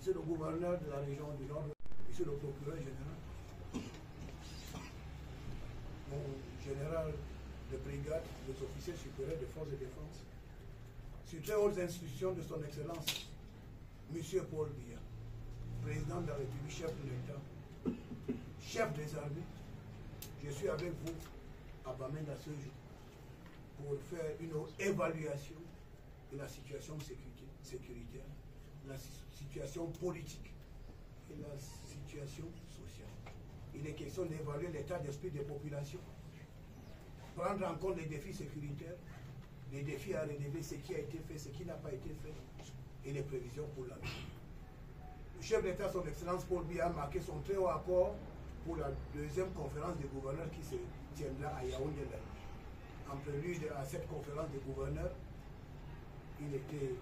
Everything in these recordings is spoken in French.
Monsieur le gouverneur de la région du Nord, Monsieur le procureur général, mon général de brigade, les officiers supérieurs des forces de défense, sur très hautes institutions de son Excellence, Monsieur Paul Biya, président de la République, chef de l'État, chef des armées, je suis avec vous à Bamenda ce jour pour faire une évaluation de la situation sécuritaire, la situation politique et la situation sociale. Il est question d'évaluer l'état d'esprit des populations, prendre en compte les défis sécuritaires, les défis à relever, ce qui a été fait, ce qui n'a pas été fait, et les prévisions pour l'avenir. Le chef d'État, son Excellence Paul Biya, a marqué son très haut accord pour la deuxième conférence des gouverneurs qui se tiendra à Yaoundé lundi. En prélude à cette conférence des gouverneurs, il était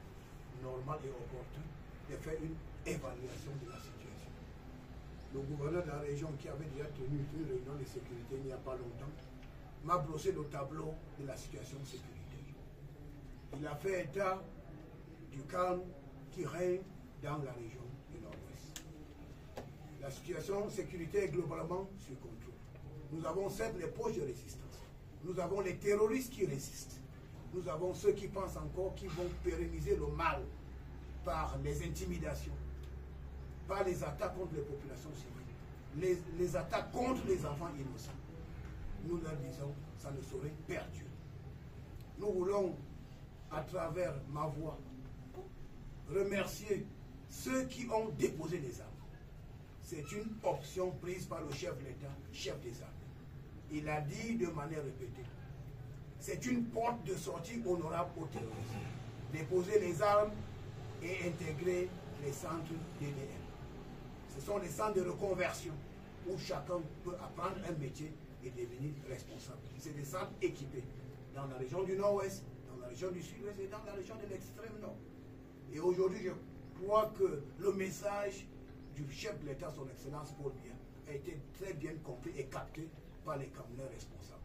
normal et opportun de faire une évaluation de la situation. Le gouverneur de la région, qui avait déjà tenu une réunion de sécurité il n'y a pas longtemps, m'a brossé le tableau de la situation sécuritaire. Il a fait état du calme qui règne dans la région du Nord-Ouest. La situation sécuritaire est globalement sous contrôle. Nous avons certes les poches de résistance. Nous avons les terroristes qui résistent. Nous avons ceux qui pensent encore qu'ils vont pérenniser le mal par les intimidations, par les attaques contre les populations civiles, les attaques contre les enfants innocents. Nous leur disons, ça ne saurait perdurer. Nous voulons, à travers ma voix, remercier ceux qui ont déposé les armes. C'est une option prise par le chef de l'État, chef des armées. Il a dit de manière répétée, c'est une porte de sortie honorable aux terroristes. Déposer les armes et intégrer les centres DDM. Ce sont les centres de reconversion où chacun peut apprendre un métier et devenir responsable. C'est des centres équipés dans la région du Nord-Ouest, dans la région du Sud-Ouest et dans la région de l'extrême Nord. Et aujourd'hui, je crois que le message du chef de l'État, son Excellence Paul Biya, a été très bien compris et capté par les camionneurs responsables.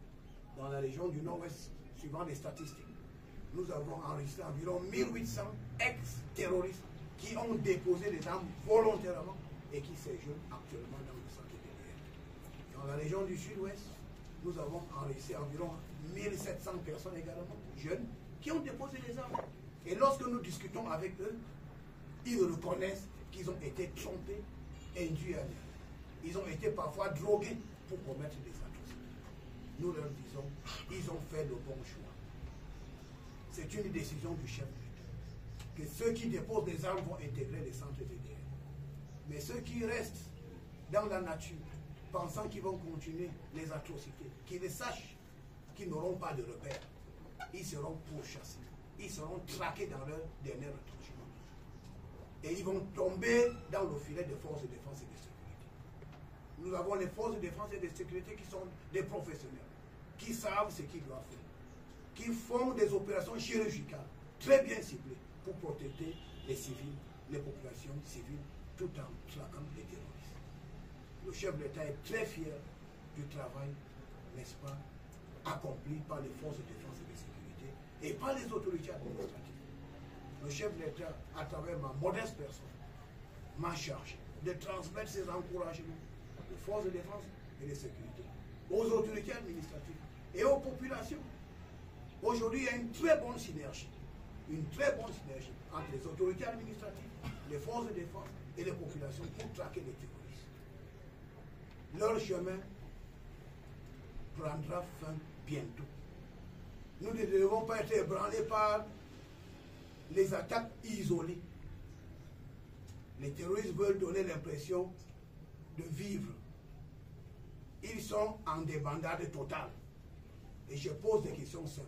Dans la région du Nord-Ouest, suivant les statistiques, nous avons enregistré environ 1800 ex-terroristes qui ont déposé les armes volontairement et qui séjournent actuellement dans le centre DDM. Dans la région du Sud-Ouest, nous avons enregistré environ 1700 personnes également, jeunes, qui ont déposé les armes. Et lorsque nous discutons avec eux, ils reconnaissent qu'ils ont été trompés, induits à l'erreur. Ils ont été parfois drogués pour commettre des atrocités. Nous leur disons, ils ont fait le bon choix. C'est une décision du chef de l'État. Que ceux qui déposent des armes vont intégrer les centres DDM. Mais ceux qui restent dans la nature, pensant qu'ils vont continuer les atrocités, qu'ils sachent qu'ils n'auront pas de repères, ils seront pourchassés. Ils seront traqués dans leur dernier retranchement. Et ils vont tomber dans le filet des forces de défense et de sécurité. Nous avons les forces de défense et de sécurité qui sont des professionnels, qui savent ce qu'ils doivent faire, qui font des opérations chirurgicales très bien ciblées pour protéger les civils, les populations civiles, tout en traquant les terroristes. Le chef de l'État est très fier du travail, n'est-ce pas, accompli par les forces de défense et de sécurité et par les autorités administratives. Le chef de l'État, à travers ma modeste personne, m'a chargé de transmettre ses encouragements aux forces de défense et de sécurité, aux autorités administratives et aux populations. Aujourd'hui, il y a une très bonne synergie entre les autorités administratives, les forces de défense et les populations pour traquer les terroristes. Leur chemin prendra fin bientôt. Nous ne devons pas être ébranlés par les attaques isolées. Les terroristes veulent donner l'impression de vivre. Ils sont en débandade totale. Et je pose des questions simples.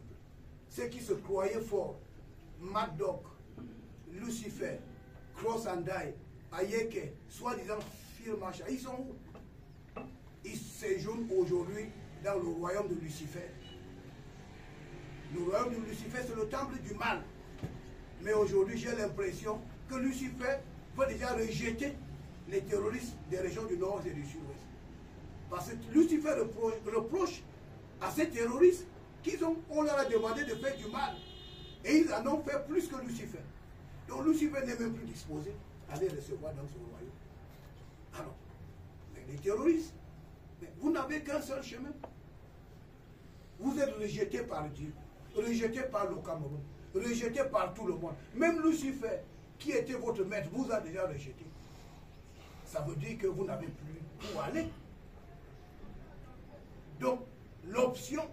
Ceux qui se croyaient forts, Mad Dog, Lucifer, Cross and Die, Ayeke, soi-disant Firmacha, ils sont où? Ils séjournent aujourd'hui dans le royaume de Lucifer. Le royaume de Lucifer, c'est le temple du mal. Mais aujourd'hui, j'ai l'impression que Lucifer veut déjà rejeter les terroristes des régions du Nord et du Sud-Ouest. Parce que Lucifer reproche à ces terroristes qu'on leur a demandé de faire du mal. Et ils en ont fait plus que Lucifer. Donc Lucifer n'est même plus disposé allez recevoir dans son royaume. Alors, mais les terroristes, mais vous n'avez qu'un seul chemin. Vous êtes rejeté par Dieu, rejeté par le Cameroun, rejeté par tout le monde. Même Lucifer, qui était votre maître, vous a déjà rejeté. Ça veut dire que vous n'avez plus où aller. Donc, l'option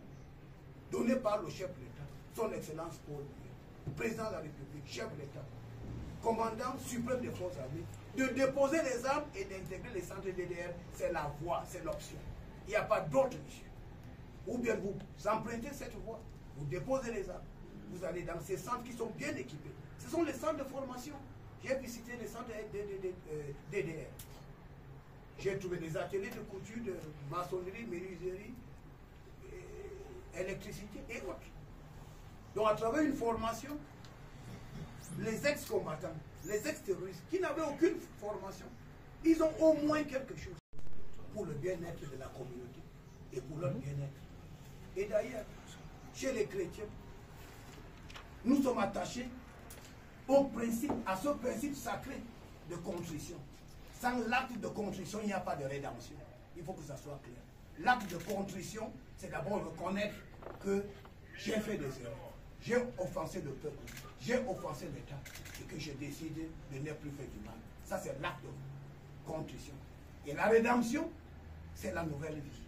donnée par le chef de l'État, son Excellence Paul Biya, président de la République, chef de l'État, commandant suprême des forces armées, de déposer les armes et d'intégrer les centres DDR, c'est la voie, c'est l'option. Il n'y a pas d'autre issue. Ou bien vous empruntez cette voie, vous déposez les armes, vous allez dans ces centres qui sont bien équipés. Ce sont les centres de formation. J'ai visité les centres DDR. J'ai trouvé des ateliers de couture, de maçonnerie, menuiserie, électricité et autres. Donc à travers une formation, les ex-combattants, les ex-terroristes qui n'avaient aucune formation, ils ont au moins quelque chose pour le bien-être de la communauté et pour leur bien-être. Et d'ailleurs, chez les chrétiens, nous sommes attachés au principe, à ce principe sacré de contrition. Sans l'acte de contrition, il n'y a pas de rédemption. Il faut que ça soit clair. L'acte de contrition, c'est d'abord reconnaître que j'ai fait des erreurs. J'ai offensé le peuple, j'ai offensé l'État et que j'ai décidé de ne plus faire du mal. Ça, c'est l'acte de contrition. Et la rédemption, c'est la nouvelle vie.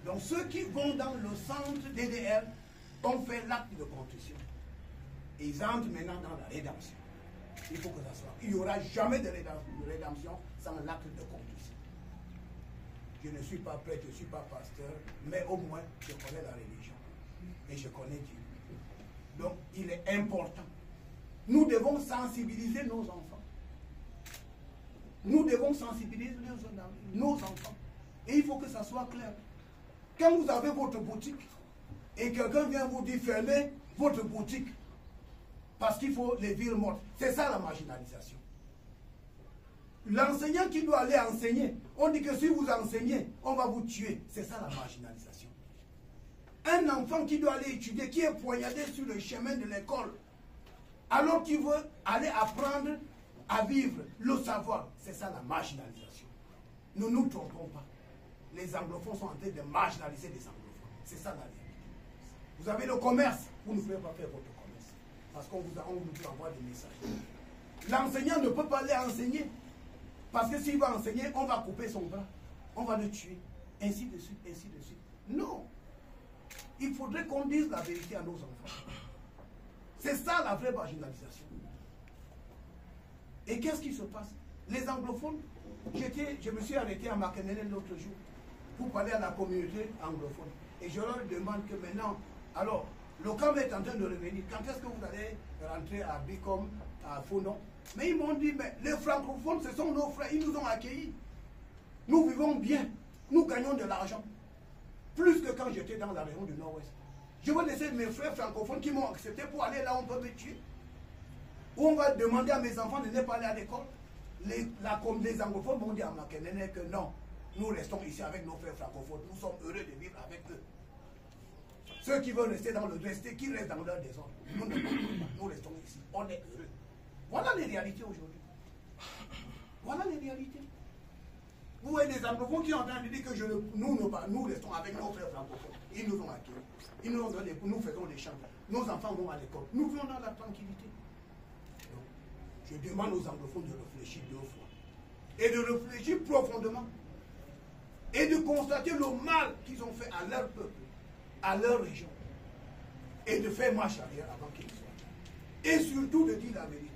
Donc ceux qui vont dans le centre DDR ont fait l'acte de contrition. Et ils entrent maintenant dans la rédemption. Il faut que ça soit. Il n'y aura jamais de rédemption sans l'acte de contrition. Je ne suis pas prêtre, je ne suis pas pasteur, mais au moins je connais la religion. Et je connais Dieu. Donc il est important. Nous devons sensibiliser nos enfants. Nous devons sensibiliser nos enfants. Et il faut que ça soit clair. Quand vous avez votre boutique et quelqu'un vient vous dire fermez votre boutique parce qu'il faut les villes mortes, c'est ça la marginalisation. L'enseignant qui doit aller enseigner, on dit que si vous enseignez, on va vous tuer. C'est ça la marginalisation. Un enfant qui doit aller étudier, qui est poignardé sur le chemin de l'école, alors qu'il veut aller apprendre à vivre le savoir, c'est ça la marginalisation. Ne nous trompons pas. Les anglophones sont en train de marginaliser les anglophones. C'est ça la réalité. Vous avez le commerce, vous ne pouvez pas faire votre commerce. Parce qu'on vous envoie des messages. L'enseignant ne peut pas aller enseigner. Parce que s'il va enseigner, on va couper son bras. On va le tuer. Ainsi de suite, ainsi de suite. Non. Il faudrait qu'on dise la vérité à nos enfants. C'est ça la vraie marginalisation. Et qu'est-ce qui se passe? Les anglophones, je me suis arrêté à Makenene l'autre jour pour parler à la communauté anglophone. Et je leur demande que maintenant, alors, le camp est en train de revenir. Quand est-ce que vous allez rentrer à Bicom, à Fonon? Mais ils m'ont dit, mais les francophones, ce sont nos frères, ils nous ont accueillis. Nous vivons bien, nous gagnons de l'argent. Plus que quand j'étais dans la région du Nord-Ouest. Je vais laisser mes frères francophones qui m'ont accepté pour aller là où on peut me tuer. Où on va demander à mes enfants de ne pas aller à l'école. Les anglophones m'ont dit à Makenene que non, nous restons ici avec nos frères francophones. Nous sommes heureux de vivre avec eux. Ceux qui veulent rester dans le rester, qui restent dans leur désordre. Nous ne pouvons pas. Nous restons ici. On est heureux. Voilà les réalités aujourd'hui. Voilà les réalités. Vous voyez des anglophones qui sont en train de dire que nous restons avec nos frères francophones. Ils nous ont accueillis. Ils nous ont donné, nous faisons des chants. Nos enfants vont à l'école. Nous vivons dans la tranquillité. Donc, je demande aux anglophones de réfléchir 2 fois. Et de réfléchir profondément. Et de constater le mal qu'ils ont fait à leur peuple, à leur région. Et de faire marche arrière avant qu'ils soient. Et surtout de dire la vérité.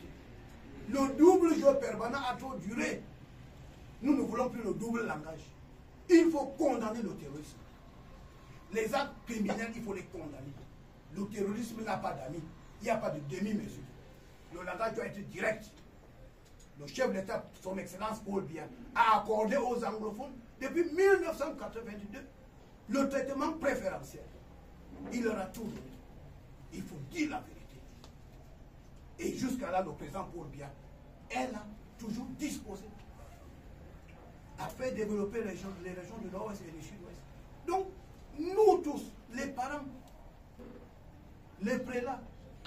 Le double jeu permanent a trop duré. Nous ne voulons plus le double langage. Il faut condamner le terrorisme. Les actes criminels, il faut les condamner. Le terrorisme n'a pas d'amis. Il n'y a pas de demi-mesure. Le langage doit être direct. Le chef d'État, son Excellence Paul Biya, a accordé aux anglophones, depuis 1982, le traitement préférentiel. Il leur a tout donné. Il faut dire la vérité. Et jusqu'à là, le président Paul Biya, elle a toujours disposé à faire développer les régions du Nord-Ouest et du Sud-Ouest. Donc, nous tous, les parents, les prélats,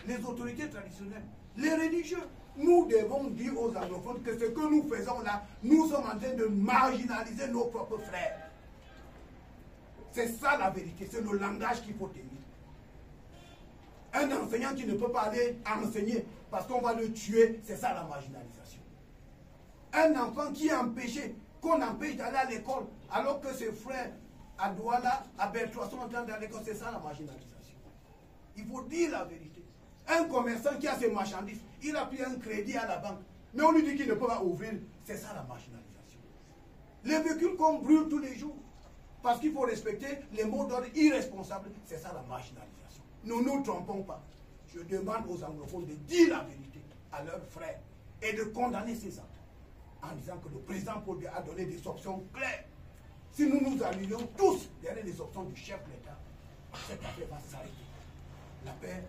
les autorités traditionnelles, les religieux, nous devons dire aux anglophones que ce que nous faisons là, nous sommes en train de marginaliser nos propres frères. C'est ça la vérité, c'est le langage qu'il faut tenir. Un enseignant qui ne peut pas aller enseigner parce qu'on va le tuer, c'est ça la marginalisation. Un enfant qui est empêché, qu'on empêche d'aller à l'école, alors que ses frères à Douala, à Bertois sont en train d'aller à l'école, c'est ça la marginalisation. Il faut dire la vérité. Un commerçant qui a ses marchandises, il a pris un crédit à la banque, mais on lui dit qu'il ne peut pas ouvrir, c'est ça la marginalisation. Les véhicules qu'on brûle tous les jours, parce qu'il faut respecter les mots d'ordre irresponsables, c'est ça la marginalisation. Nous ne nous trompons pas. Je demande aux anglophones de dire la vérité à leurs frères et de condamner ces actes en disant que le président Paul Biya a donné des options claires. Si nous nous alignons tous derrière les options du chef de l'État, cette affaire va s'arrêter. La paix,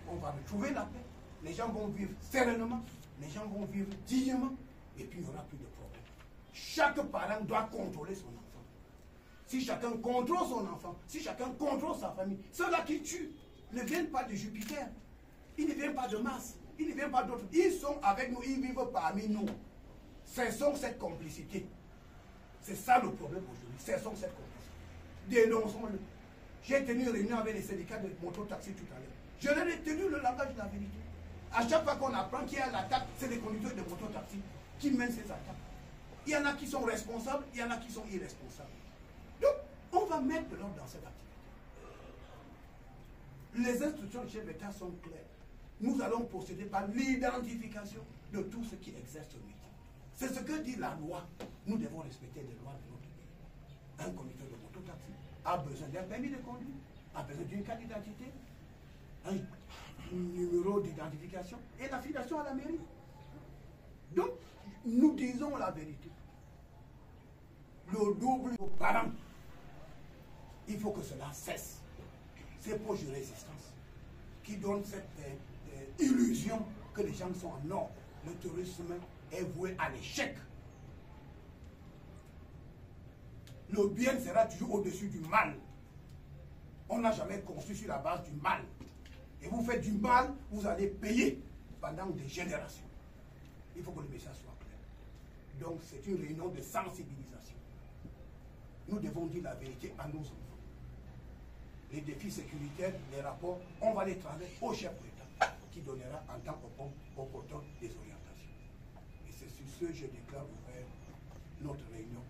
on va retrouver la paix. Les gens vont vivre sereinement, les gens vont vivre dignement, et puis il n'y aura plus de problème. Chaque parent doit contrôler son enfant. Si chacun contrôle son enfant, si chacun contrôle sa famille, ceux-là qui tuent ne viennent pas de Jupiter, ils ne viennent pas de Mars, ils ne viennent pas d'autres. Ils sont avec nous, ils vivent parmi nous. Cessons cette complicité. C'est ça le problème aujourd'hui. Cessons cette complicité. Dénonçons-le. J'ai tenu une réunion avec les syndicats de moto-taxi tout à l'heure. Je leur ai tenu le langage de la vérité. À chaque fois qu'on apprend qu'il y a l'attaque, c'est les conducteurs de moto-taxi qui mènent ces attaques. Il y en a qui sont responsables, il y en a qui sont irresponsables. Donc, on va mettre de l'ordre dans cette activité. Les instructions du chef d'État sont claires. Nous allons procéder par l'identification de tout ce qui exerce ce métier. C'est ce que dit la loi. Nous devons respecter les lois de notre pays. Un conducteur de moto-taxi a besoin d'un permis de conduire, a besoin d'une carte d'identité, un numéro d'identification et l'affiliation à la mairie. Donc, nous disons la vérité. Le double aux parents, il faut que cela cesse. Ces poches de résistance qui donnent cette illusion que les gens sont en ordre. Le tourisme est voué à l'échec. Le bien sera toujours au-dessus du mal. On n'a jamais construit sur la base du mal. Et vous faites du mal, vous allez payer pendant des générations. Il faut que le message soit clair. Donc c'est une réunion de sensibilisation. Nous devons dire la vérité à nos enfants. Les défis sécuritaires, les rapports, on va les transmettre au chef d'État qui donnera en temps opportun des orientations. Et c'est sur ce que je déclare ouvert notre réunion.